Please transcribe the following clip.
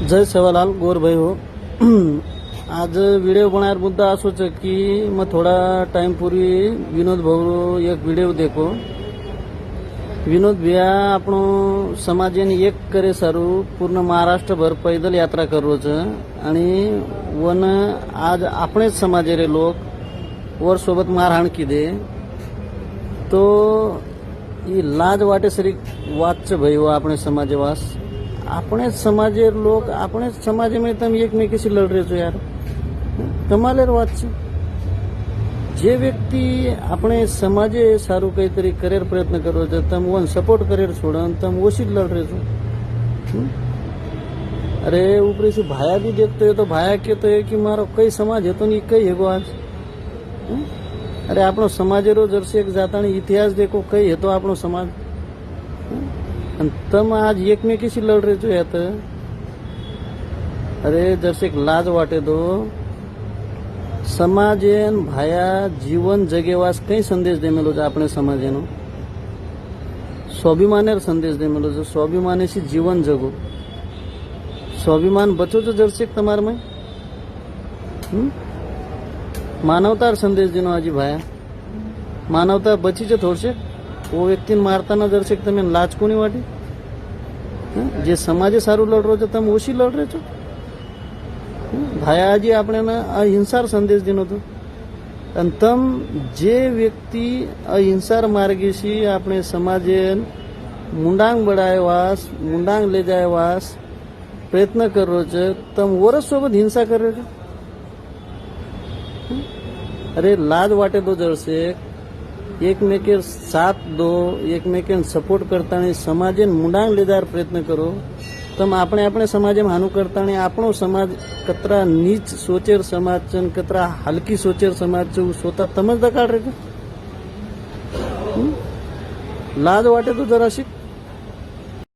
जय सेवालाल गोर भाई हो. आज व्हिडिओ बनार मुद्दा असोच की मैं थोड़ा टाइम पूर्वी विनोद भाऊ एक व्हिडिओ देखो. विनोद भैया આપણો સમાજને એક કરે સારું પૂર્ણ મહારાષ્ટ્રભર पैदल यात्रा करो છે आणि वन आज આપણે જ समाजे रे लोक वर सोबत मारहाण किदे तो ही लाज वाटे सरी वाच भाई हो આપણે समाजे वास આપણે સમાજે લોક આપણે સમાજમાં તમે એકમેકીથી લડ રહ્યો છો યાર કમાલે વાત છે. જે વ્યક્તિ આપણે સમાજે સારું કંઈતરી કરેર પ્રયત્ન કરો છો તમે વન સપોર્ટ કરેર છોડો અને તમે ઓછી જ લડ રહ્યો છો. અરે ઉપરી से भाया भी देखते हो तो भाया कहते है कि मारो कई समाज है तो नहीं कई हेगो आज. अरे આપણો સમાજેરો જરસે એક જાતાની ઇતિહાસ દેખો કઈ હતો આપણો સમાજ અને તમે આજ એકમેકીથી લડ રહ્યો છો યાર. અરે જરसेक लाज वाटे दो. समाजेन भाया जीवन जगेवास कई संदेश देमेलो છે આપણે સમાજેનો સ્વાભિમાનેર સંદેશ દેમેલો છે. સ્વાભિમાનેથી જીવન જગો. સ્વાભિમાન બચો છો જરसेक તમારામાં માનવતાર સંદેશ દેનો આજી ભાયા માનવતા બચી છે થોડશે वो व्यक्तिને મારતાના જરसेक તમે લાજ કોની વાટી. જે સમાજે સારું લડ રહ્યો છો તમે ઓછી લડ રહ્યો છો ભાયા. આજે આપણે અહિંસાર સંદેશ દીનો હતો અને તમ જે વ્યક્તિ અહિંસાર માર્ગેથી આપણે સમાજે મુંડાંગ બળાયવાસ મુંડાંગ લઈ જાયવાસ પ્રયત્ન કર્યો છે તમે વર્ષ સોબત હિંસા કર્યો છો. અરે લાજ વાટે તો જરશે एकमेके साथ दो एकमेके सपोर्ट करता समाजे मुंडांग लेदार प्रयत्न करो. तम આપણે આપણે સમાજમાં હાનું કરતા ને આપણો સમાજ કતરા નીચ સોચેર સમાજ છે કતરા હલકી સોચેર સમાજ છે स्वतः તમ જ દકાળ રહે. લાજ વાટે તો જરા શીખ